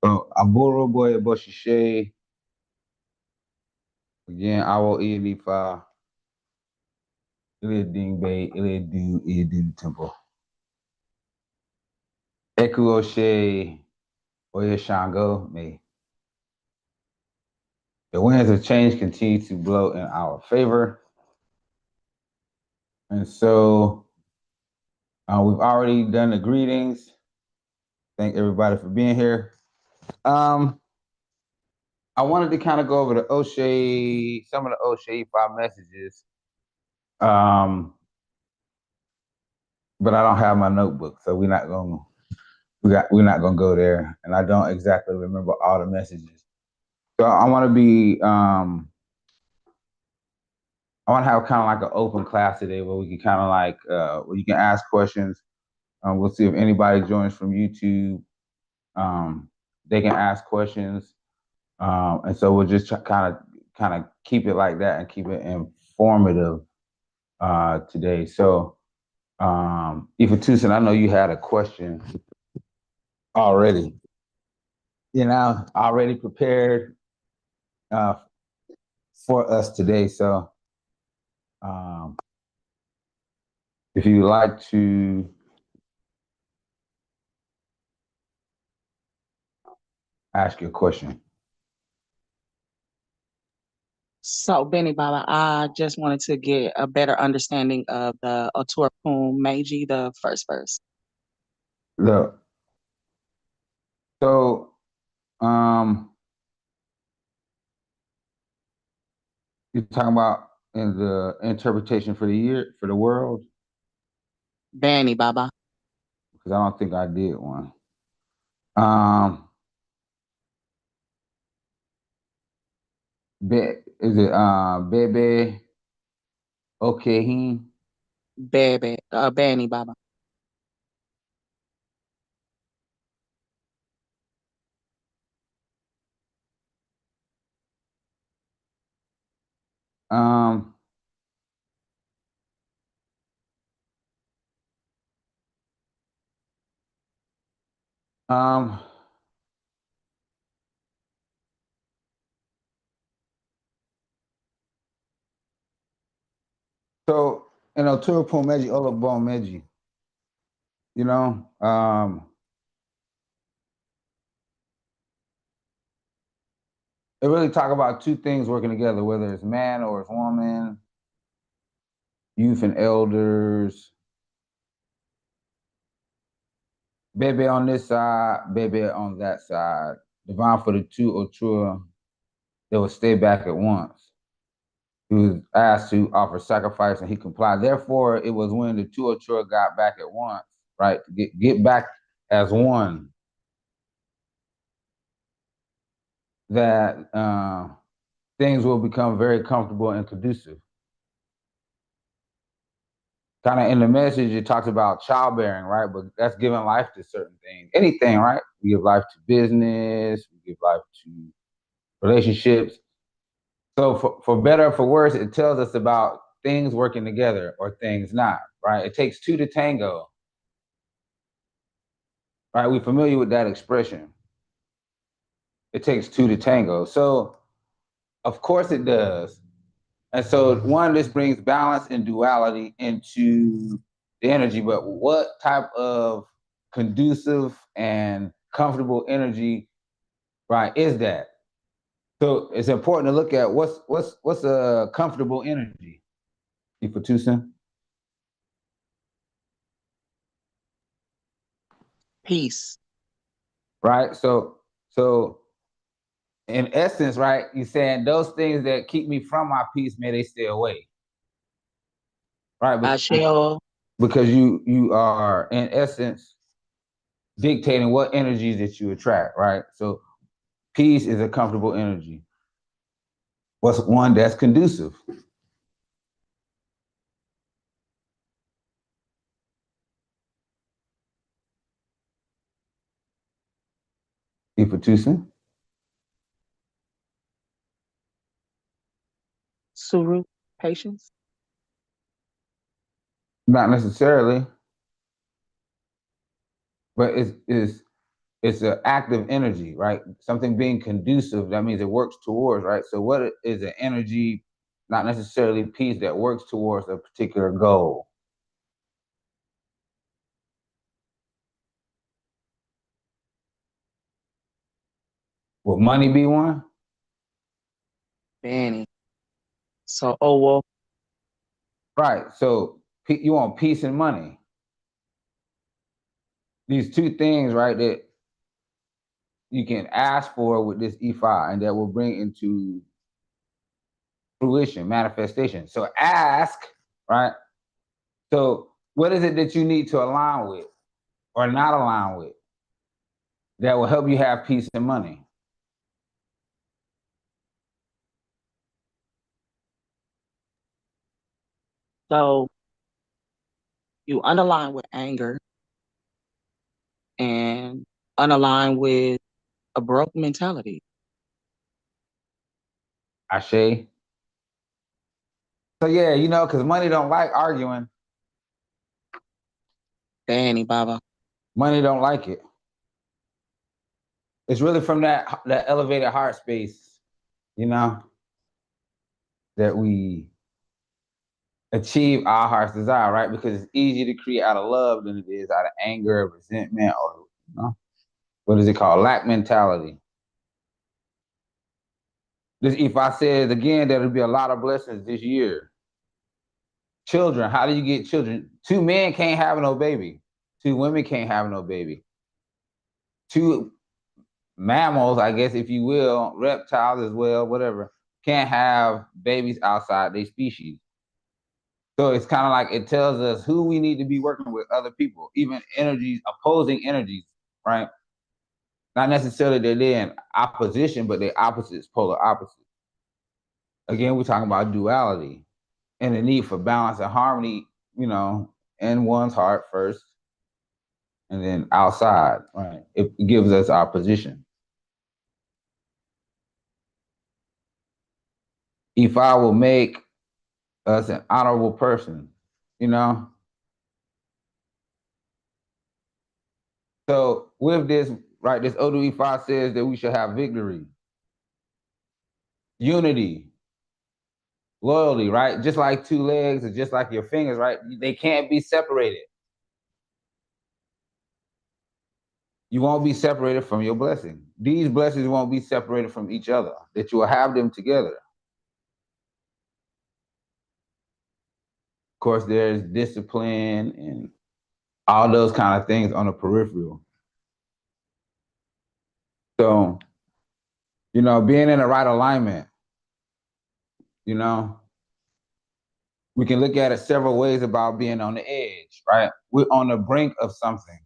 Aburo boy Boshishe, again, Awo Ilifa, Ile Dingbe, Ile Du Temple. Eku Oshe, Oye Shango, me. The winds of change continue to blow in our favor. And so we've already done the greetings. Thank everybody for being here. I wanted to kind of go over the O'Shea, some of the O'Shea 5 messages. But I don't have my notebook, so we're not gonna go there. And I don't exactly remember all the messages. So I want to be I want to have kind of like an open class today where we can kind of like where you can ask questions. We'll see if anybody joins from YouTube. They can ask questions, and so we'll just kind of keep it like that and keep it informative today. So, Ifa Tucson, I know you had a question already. Already prepared uh, for us today. So, um, if you'd like to ask your question. So, Benny Baba, I just wanted to get a better understanding of the Oturpum Meiji, the first verse. Look, so you're talking about in the interpretation for the year for the world? Benny Baba. Because I don't think I did one. Is it Bebe Okehin? Bebe, Benny Baba. Um, um, so Turapon Meji, Olabon Meji, you know, it really talk about two things working together, whether it's man or it's woman, youth and elders, Bebe on this side, Bebe on that side. Divine for the two Otrua, they will stay back at once. He was asked to offer sacrifice and he complied. Therefore, it was when the two Otrua got back at once, right? To get back as one, that things will become very comfortable and conducive. Kind of in the message, it talks about childbearing, right? But that's giving life to certain things. Anything, right? We give life to business, we give life to relationships. So for better or for worse, it tells us about things working together or things not, right? It takes two to tango, right? We're familiar with that expression. It takes two to tango. So of course it does. And so one, this brings balance and duality into the energy, but what type of conducive and comfortable energy, right, is that? So it's important to look at what's a comfortable energy, Ifa Tucson? Peace. Right? So in essence, right, you're saying those things that keep me from my peace, may they stay away. Right? Because you are in essence dictating what energies that you attract, right? So peace is a comfortable energy. What's one that's conducive? Ifa Tucson? Suru, patience. Not necessarily, but it's it's an active energy, right? Something being conducive, that means it works towards, right? So what is an energy, not necessarily peace, that works towards a particular goal? Will money be one? Benny. So, oh well, Right. So you want peace and money. These two things, right, that you can ask for with this E5 and that will bring into fruition, manifestation. So ask, right? So what is it that you need to align with or not align with that will help you have peace and money? so you underline with anger and unalign with a broke mentality. Ashe. So yeah, because money don't like arguing. Danny Baba. Money don't like it. It's really from that elevated heart space, you know, that we achieve our heart's desire, right? Because it's easier to create out of love than it is out of anger, resentment, or what is it called? Lack mentality. This if I said again, there'll be a lot of blessings this year. Children, how do you get children? Two men can't have no baby. Two women can't have no baby. Two mammals, I guess, if you will, reptiles as well, whatever, can't have babies outside their species. So it's kind of like it tells us who we need to be working with, other people, even energies, opposing energies, right? Not necessarily that they're in opposition, but they're opposites, polar opposites. Again, we're talking about duality and the need for balance and harmony, in one's heart first, and then outside, right? It gives us our position. If I will make us an honorable person, you know. So with this, right, this Odu Ifa says that we should have victory, unity, loyalty, right? Just like two legs or just like your fingers, right? They can't be separated. You won't be separated from your blessing. These blessings won't be separated from each other, that you will have them together. Of course, there's discipline and all those kind of things on the peripheral. So, being in the right alignment, we can look at it several ways about being on the edge, right? We're on the brink of something.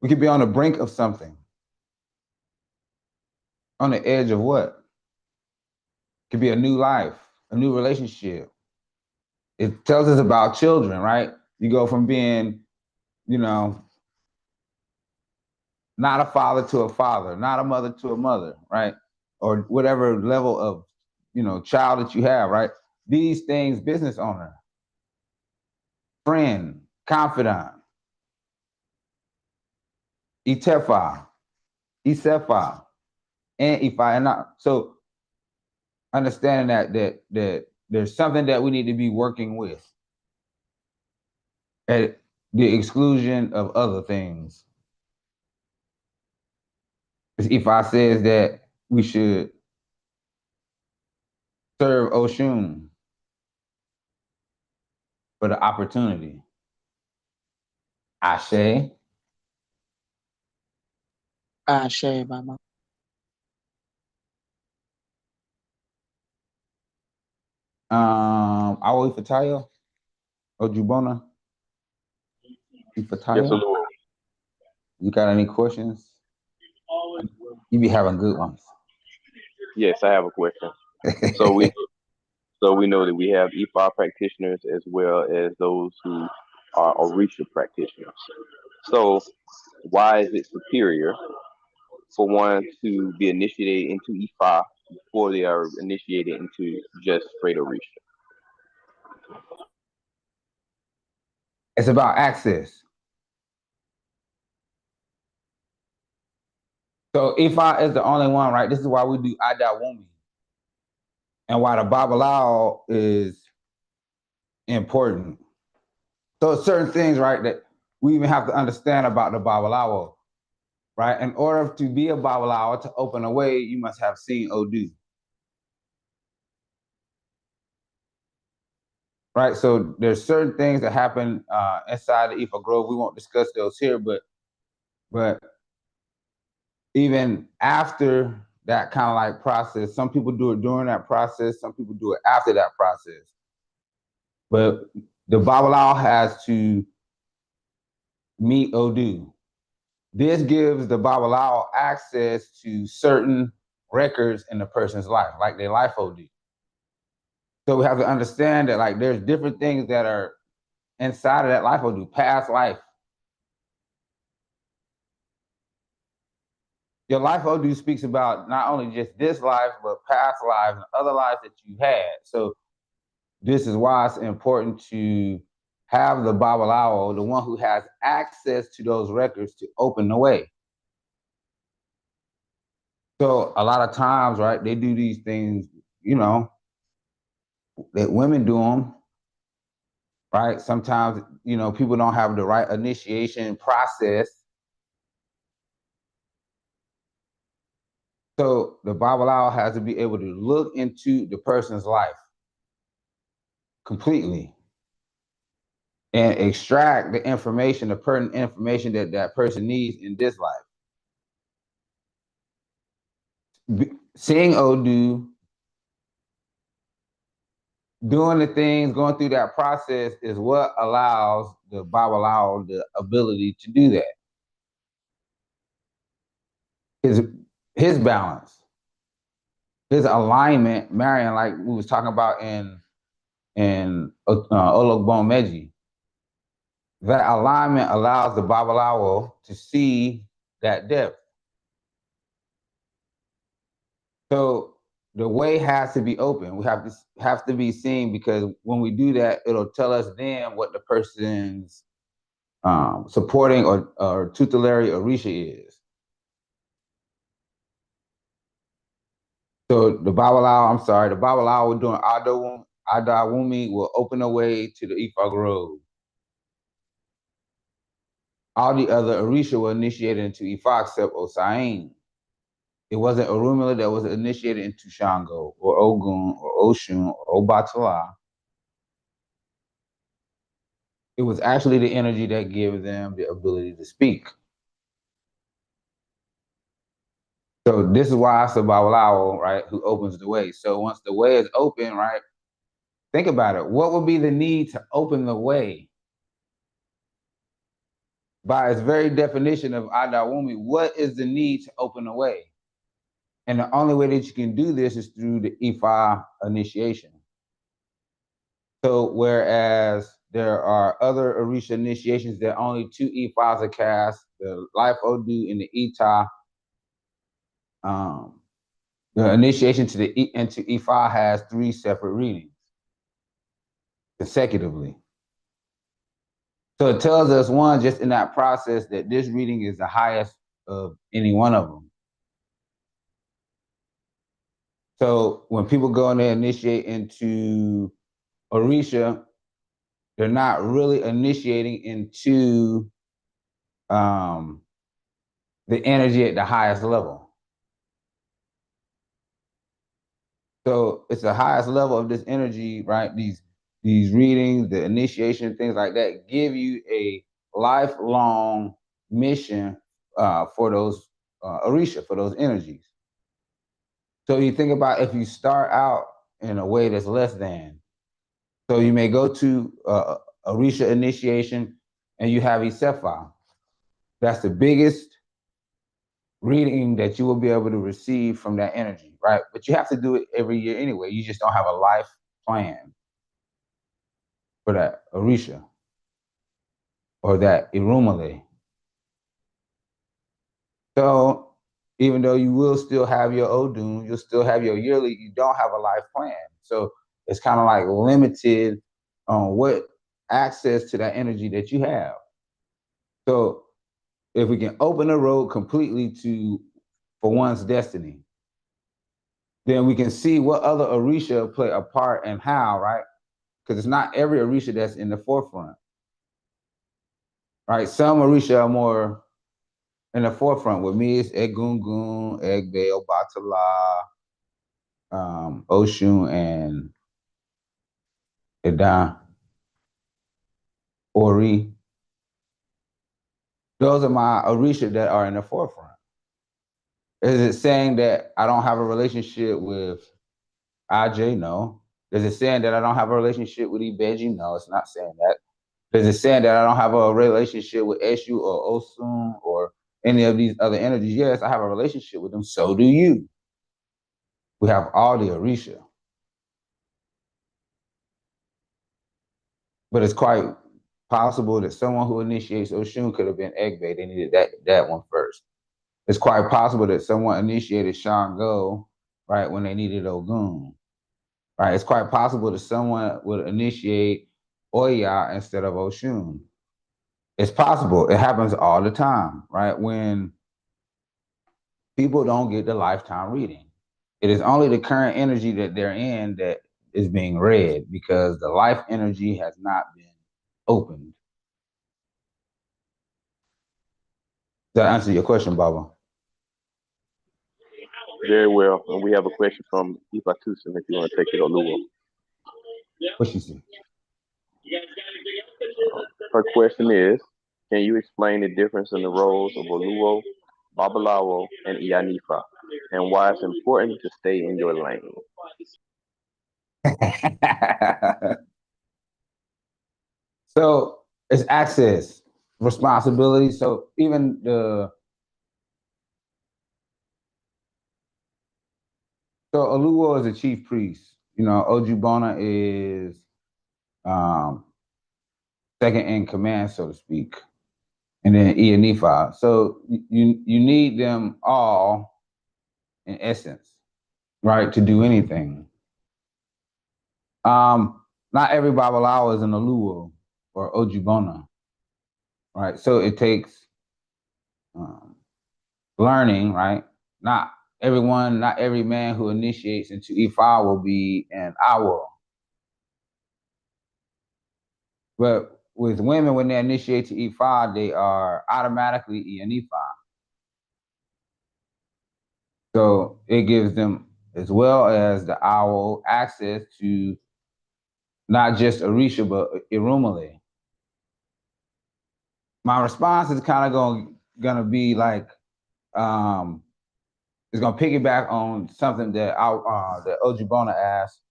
We could be on the brink of something. On the edge of what? It could be a new life, a new relationship. It tells us about children, right? You go from being, not a father to a father, not a mother to a mother, right? Or whatever level of, child that you have, right? These things, business owner, friend, confidant, Itefa, Isefa, and Ifa. And not, so understanding that there's something that we need to be working with at the exclusion of other things. Ifa says that we should serve Oshun for the opportunity. Ashe. Ashe Baba. Aoi Fatayo, Ojubona, Yes, Fatayo. Lord. You got any questions? You be having good ones. Yes, I have a question. So we so we know that we have EFI practitioners as well as those who are Orisha practitioners. So why is it superior for one to be initiated into EFI before they are initiated into just straight Orisha? It's about access. So Ifa is the only one, right? This is why we do Adawumi. And why the Babalawo is important. So certain things, right, that we even have to understand about the Babalawo, right? In order to be a Babalawo, to open a way, you must have seen Odu. Right, so there's certain things that happen inside the Ifa Grove. We won't discuss those here, but even after that kind of like process, some people do it during that process, some people do it after that process. But the Babalawo has to meet Odu. This gives the Babalawo access to certain records in the person's life, like their life Odu. So we have to understand that like there's different things that are inside of that life Odu, past life. Your life Odu speaks about not only just this life, but past lives and other lives that you had. So this is why it's important to have the Babalawo, the one who has access to those records, to open the way. So a lot of times, right, they do these things, you know, that women do them, right? Sometimes, you know, people don't have the right initiation process. So the Babalawo has to be able to look into the person's life completely and extract the information, the pertinent information that that person needs in this life. Seeing Odu, doing the things, going through that process is what allows the Babalawo the ability to do that. His balance, his alignment, Marion, like we was talking about in Ologbon Meji, that alignment allows the Babalawo to see that depth. So the way has to be open. We have to be seen, because when we do that, it'll tell us then what the person's supporting or tutelary Orisha is. So the Babalawo doing Adawumi will open the way to the Ifa Grove. All the other Orisha were initiated into Ifa except Osain. It wasn't Orunmila that was initiated into Shango or Ogun or Oshun or Obatala. It was actually the energy that gave them the ability to speak. So this is why it's a Babalawo, right, who opens the way. So once the way is open, right, think about it. What would be the need to open the way? By its very definition of Adawumi, what is the need to open the way? And the only way that you can do this is through the Ifa initiation. So whereas there are other Orisha initiations that only 2 Ifas are cast, the Life Odu and the Ita, the initiation to into Ifa has 3 separate readings consecutively. So it tells us, one, just in that process, that this reading is the highest of any one of them. So when people go and they initiate into Orisha, they're not really initiating into the energy at the highest level. So it's the highest level of this energy, right? These readings, the initiation, things like that, give you a lifelong mission for those Orisha, for those energies. So you think about if you start out in a way that's less than. So you may go to Orisha initiation and you have Isefa. That's the biggest reading that you will be able to receive from that energy, right? But you have to do it every year anyway. You just don't have a life plan for that Orisha or that Irumale. So even though you will still have your Odun, you'll still have your yearly, you don't have a life plan. So it's kind of like limited on what access to that energy that you have. So if we can open the road completely for one's destiny, then we can see what other Orisha play a part and how, right? Because it's not every Orisha that's in the forefront, right? Some Orisha are more in the forefront. With me, it's Egungun, Egbe, Obatala, Oshun, and Edan, Ori. Those are my Orisha that are in the forefront. Is it saying that I don't have a relationship with IJ? No. Is it saying that I don't have a relationship with Ibeji? No, it's not saying that. Is it saying that I don't have a relationship with Eshu or Osun or any of these other energies? Yes, I have a relationship with them. So do you. We have all the Orisha. But it's quite possible that someone who initiates Oshun could have been Egbe. They needed that one first. It's quite possible that someone initiated Shango, right, when they needed Ogun. Right? It's quite possible that someone would initiate Oya instead of Oshun. It's possible. It happens all the time, right? When people don't get the lifetime reading. It is only the current energy that they're in that is being read because the life energy has not been opened. Does that answer your question, Baba? Very well. And we have a question from Ifa Tucson if you want to take it, Oluo. What she said? Her question is, can you explain the difference in the roles of Oluo, Babalawo, and Ianifa, and why it's important to stay in your lane? So it's access, responsibility. So even so Oluo is a chief priest. You know, Ojubona is second in command, so to speak, and then Ianifa. So you need them all in essence, right, to do anything. Not every Babalawo is an Oluo or Ojubona, right? So it takes learning, right? Not every man who initiates into Ifa will be an Awo. But with women, when they initiate to Ifa, they are automatically Ianifa. So it gives them, as well as the Awo, access to not just Orisha, but Irumale. My response is kind of gonna be like, it's gonna piggyback on something that that Ojibona asked,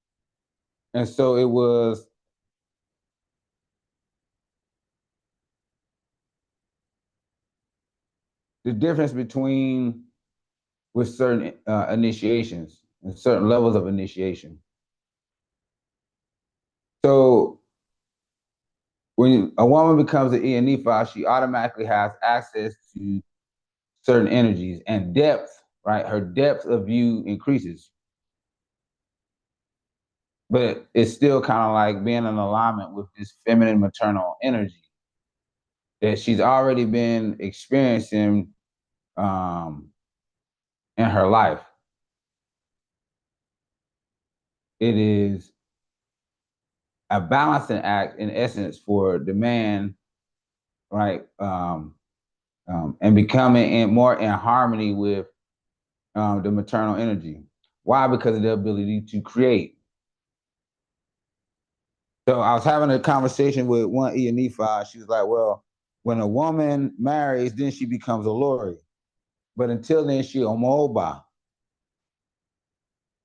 and so it was the difference between with certain initiations and certain levels of initiation. So when a woman becomes an Ianifa, she automatically has access to certain energies and depth, right? Her depth of view increases. But it's still kind of like being in alignment with this feminine maternal energy that she's already been experiencing in her life. It is a balancing act in essence for the man, right? And becoming more in harmony with the maternal energy. Why? Because of the ability to create. So I was having a conversation with one Ianifa. She was like, well, when a woman marries, then she becomes a Lori. But until then, she Omoba.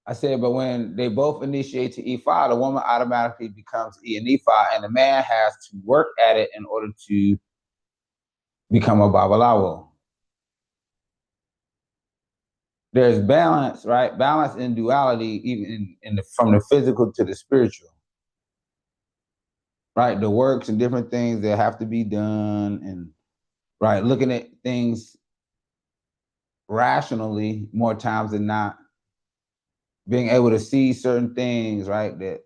I said, but when they both initiate to Ifa, the woman automatically becomes Ianifa, and the man has to work at it in order to become a Babalawo. There's balance, right? Balance in duality, even from the physical to the spiritual. Right, the works and different things that have to be done, and right, looking at things rationally more times than not, being able to see certain things, right, that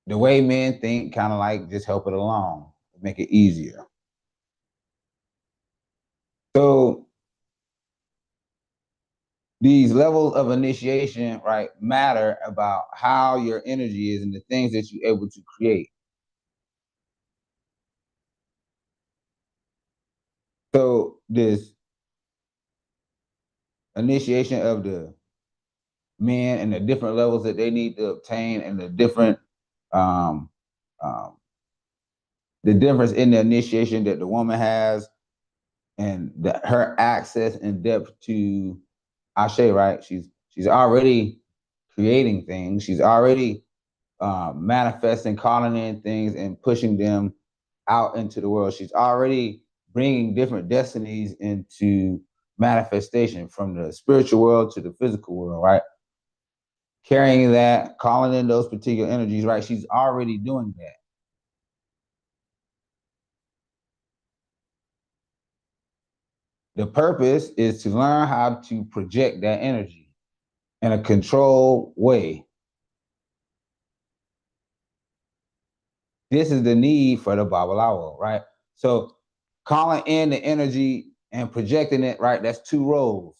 the way men think, kind of like just help it along, make it easier. So these levels of initiation, right, matter about how your energy is and the things that you're able to create. So this initiation of the men and the different levels that they need to obtain and the different um, um, the difference in the initiation that the woman has and her access and depth to Ashe, right? She's already creating things. She's already manifesting, calling in things and pushing them out into the world. She's already bringing different destinies into manifestation from the spiritual world to the physical world, right? Carrying that, calling in those particular energies, right? She's already doing that. The purpose is to learn how to project that energy in a controlled way. This is the need for the Babalawo, right? So calling in the energy and projecting it, right? That's two roles.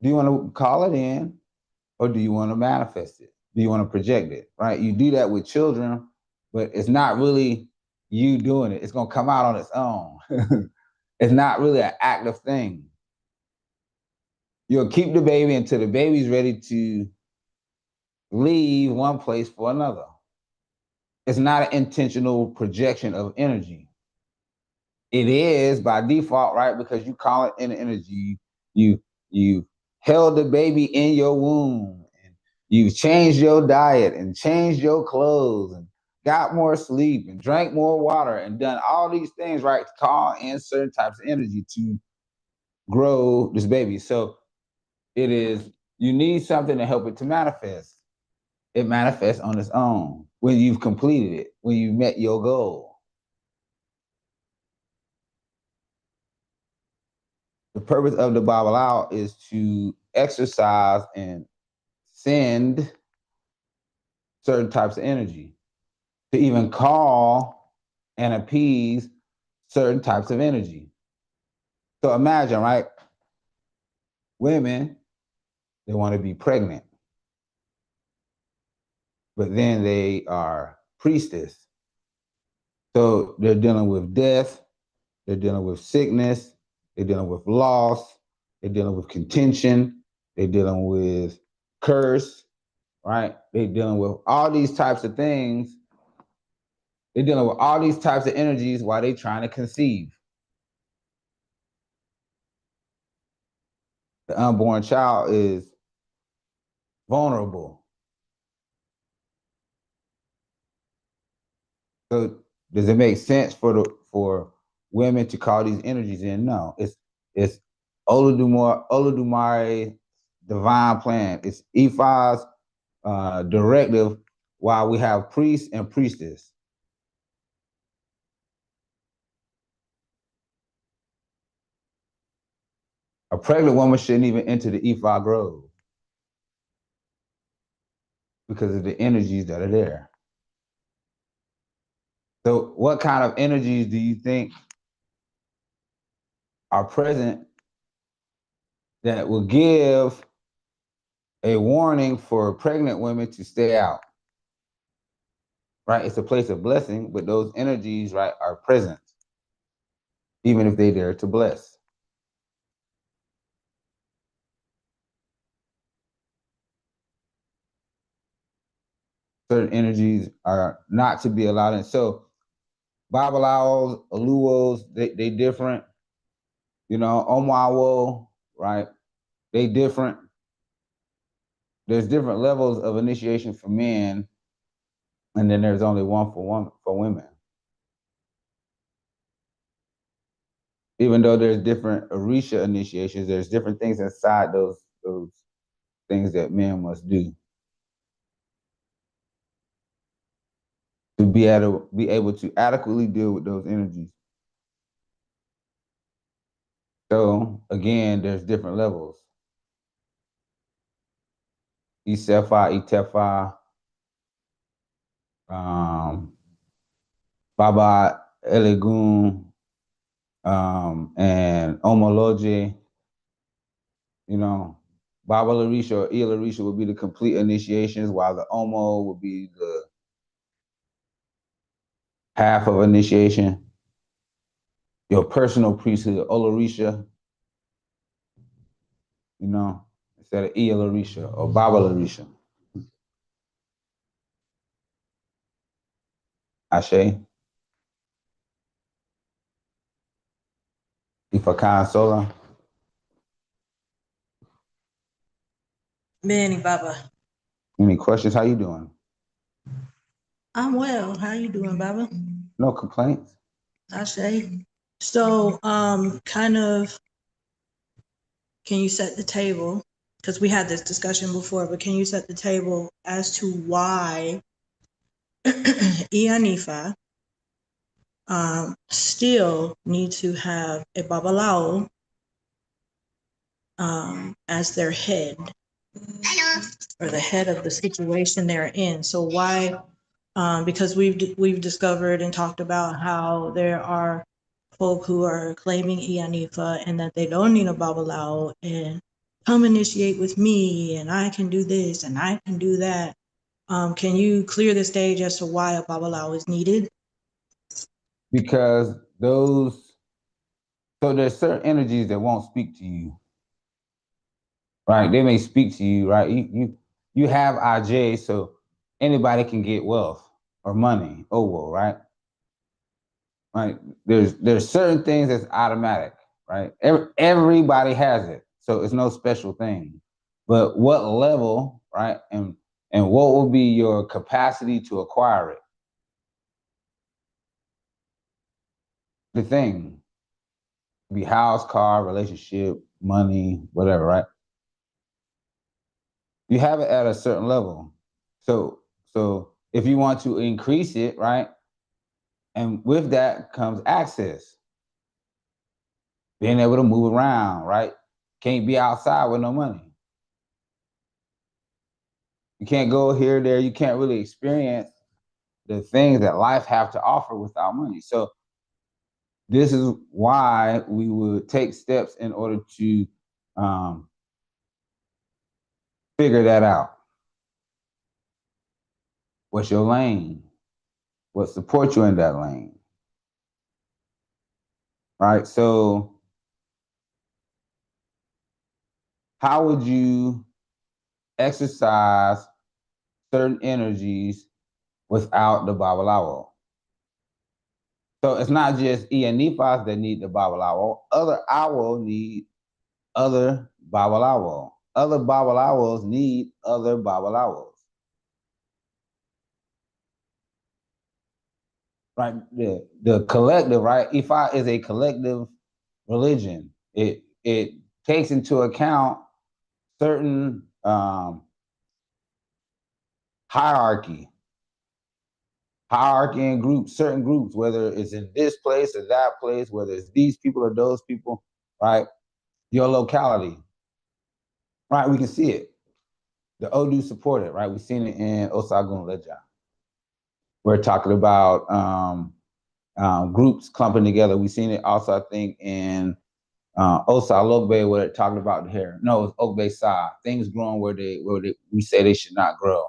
Do you want to call it in or do you want to manifest it? Do you want to project it, right? You do that with children, but it's not really you doing it. It's going to come out on its own. It's not really an active thing. You'll keep the baby until the baby's ready to leave one place for another. It's not an intentional projection of energy. It is by default, right? Because you call it in energy. You held the baby in your womb, and you've changed your diet and changed your clothes and got more sleep and drank more water and done all these things, right? To call in certain types of energy to grow this baby. So it is, you need something to help it to manifest. It manifests on its own when you've completed it, when you've met your goal. The purpose of the Babalawo is to exercise and send certain types of energy, to even call and appease certain types of energy. So imagine, right? Women, they want to be pregnant, but then they are priestess. So they're dealing with death, they're dealing with sickness, they're dealing with loss, they're dealing with contention, they're dealing with curse, right? They're dealing with all these types of things. They're dealing with all these types of energies while they're trying to conceive. The unborn child is vulnerable. So does it make sense for women to call these energies in? No, it's Olodumare divine plan. It's Ifa's directive while we have priests and priestess. A pregnant woman shouldn't even enter the Ifa grove because of the energies that are there. So what kind of energies do you think are present that will give a warning for pregnant women to stay out? Right? It's a place of blessing, but those energies, right, are present, even if they dare to bless. Certain energies are not to be allowed in. So Babalawos, Aluos, they different. You know, Omawo, right? They different. There's different levels of initiation for men, and then there's only one for women. Even though there's different Orisha initiations, there's different things inside those things that men must do to be able to adequately deal with those energies. So again, there's different levels. Isefa, Itefa, Baba Elegun, and Omoloje, you know, Baba Larisha or Ia Larisha would be the complete initiations, while the Omo would be the half of initiation. Your personal priesthood, Olarisha, you know, instead of Ia Larisha or Baba Larisha. Ashe. Ifakan Sola. Manny Baba. Any questions? How you doing? I'm well. How you doing, Baba? No complaints. I say. So, kind of, can you set the table? Because we had this discussion before, but can you set the table as to why Ianifa still need to have a Babalao as their head or the head of the situation they're in? So why? Because we've discovered and talked about how there are folk who are claiming Ianifa and that they don't need a Babalao and come initiate with me and I can do this and I can do that. Can you clear the stage as to why a Babalao is needed? Because so there's certain energies that won't speak to you, right? They may speak to you, right? You have Aj, so anybody can get wealth or money, Owo, right? Right. There's certain things that's automatic, right? Everybody has it, so it's no special thing. But what level, right? And what will be your capacity to acquire it? The thing. Be house, car, relationship, money, whatever, right? You have it at a certain level. So if you want to increase it, right? And with that comes access. Being able to move around, right? Can't be outside with no money. You can't go here, there. You can't really experience the things that life have to offer without money. So this is why we would take steps in order to figure that out. What's your lane? What supports you in that lane? Right? So how would you exercise certain energies without the Babalawo? So it's not just Ianifas that need the Babalawo. Other Awo need other Babalawo. Other Babalawos need other Babalawos. Right? The collective, right? Ifa is a collective religion. It takes into account certain hierarchy and groups, certain groups, whether it's in this place or that place, whether it's these people or those people, right? Your locality, right? We can see it. The Odu support it, right? We've seen it in Osagun Leja. We're talking about groups clumping together. We've seen it also, I think, in Osa Logbe, where it talked about the hair. No, it's Ogbe Sa. Things growing where we say they should not grow.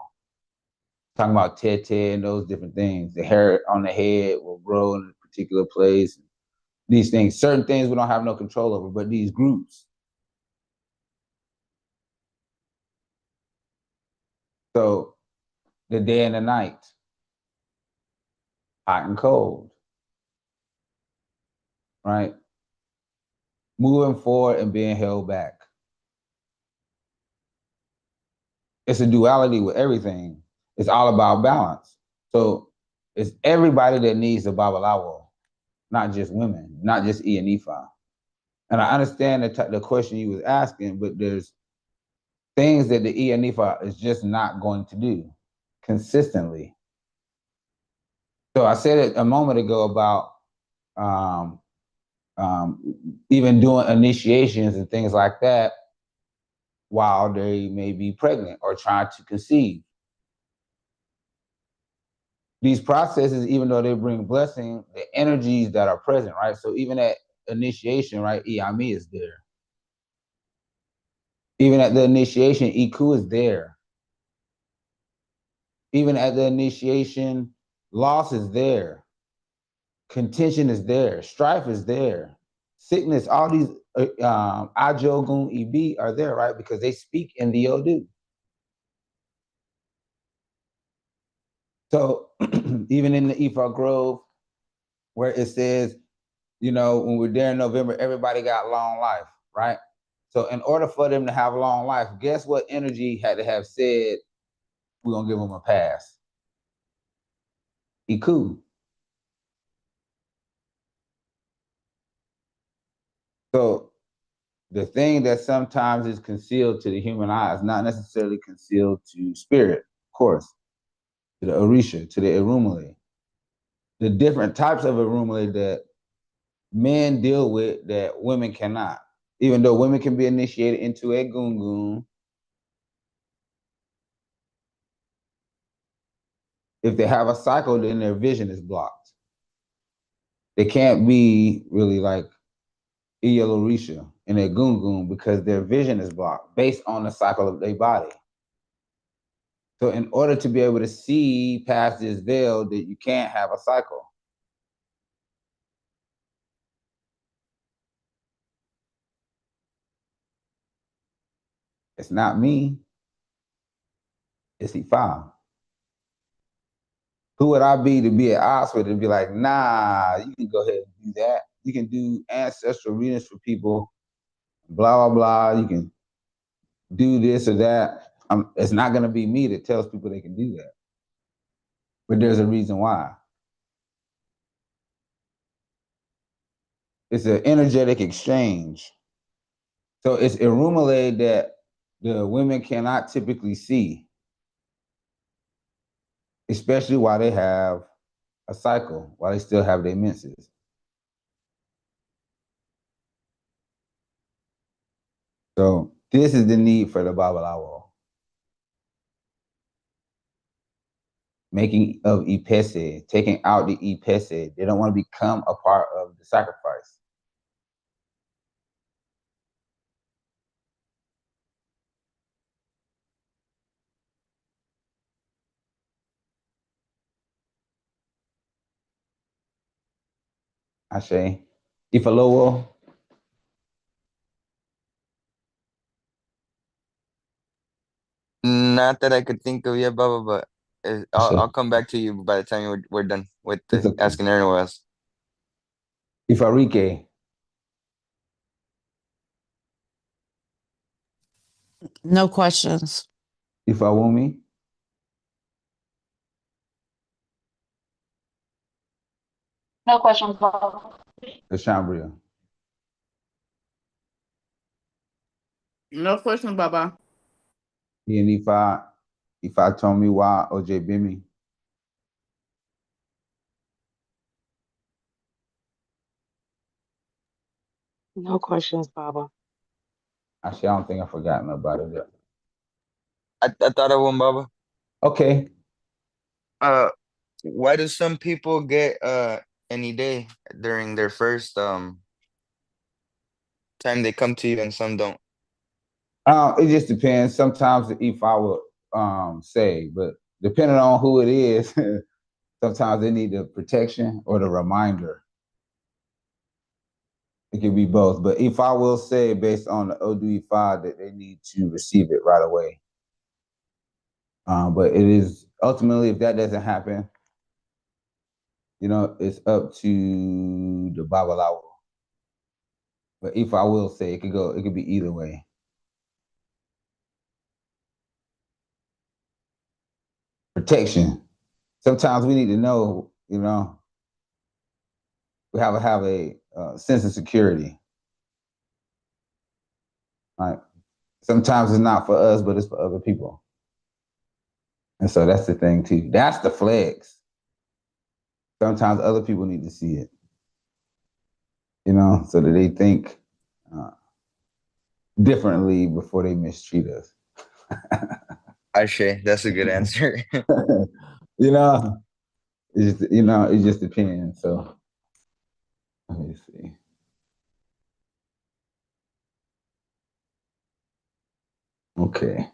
Talking about tete and those different things. The hair on the head will grow in a particular place. These things, certain things we don't have no control over, but these groups. So the day and the night, hot and cold, right? Moving forward and being held back. It's a duality with everything. It's all about balance. So it's everybody that needs a Babalawo, not just women, not just Ianifa. And I understand the question you was asking, but there's things that the Ianifa is just not going to do consistently. So I said it a moment ago about even doing initiations and things like that. while they may be pregnant or trying to conceive. These processes, even though they bring blessing, the energies that are present, right? So even at initiation, right, Iami is there. Even at the initiation, Iku is there. Even at the initiation, loss is there. Contention is there. Strife is there. Sickness, all these Ajogun Ibi are there, right? Because they speak in the Odu. So even in the Ifa Grove, where it says, you know, when we're there in November, everybody got long life, right? So in order for them to have long life, guess what energy had to have said, we're gonna give them a pass? Iku. So the thing that sometimes is concealed to the human eye is not necessarily concealed to spirit, of course, to the Orisha, to the Irumale. The different types of Irumale that men deal with that women cannot. Even though women can be initiated into a gungun, if they have a cycle, then their vision is blocked. They can't be really like Iyalorisha in a gungun because their vision is blocked based on the cycle of their body. So in order to be able to see past this veil, that you can't have a cycle. It's not me, it's Ifa. Who would I be to be at odds with and be like, nah, you can go ahead and do that. You can do ancestral readings for people, blah, blah, blah. You can do this or that. It's not going to be me that tells people they can do that. But there's a reason why. It's an energetic exchange. So it's Irumale that the women cannot typically see, especially while they have a cycle, while they still have their menses. So this is the need for the Babalawo. Making of Ipese, taking out the Ipese. They don't want to become a part of the sacrifice. Ashe. Ifalowo. Not that I could think of yet, Baba, but I'll Ashe. come back to you by the time we're done with It's okay. asking everyone else. Ifarike. No questions. Ifawumi. No questions, Bob. Ashambria. No questions, Baba. And if I told me why OJ Bimi. No questions, Baba. Actually, I don't think I've forgotten about it yet. I thought of one, Baba. Okay. Why do some people get any day during their first time they come to you and some don't? It just depends. Sometimes if I would say, but depending on who it is, sometimes they need the protection or the reminder. It could be both. But if I will say, based on the ODE5, that they need to receive it right away. But it is ultimately, if that doesn't happen, you know, it's up to the Babalawo. But if I will say, it could be either way. Protection. Sometimes we need to know, you know, we have a sense of security. Right? Sometimes it's not for us, but it's for other people. And so that's the thing too. That's the flex. Sometimes other people need to see it, you know, so that they think differently before they mistreat us. Ashe, that's a good answer. You know, it just depends. So let me see. Okay.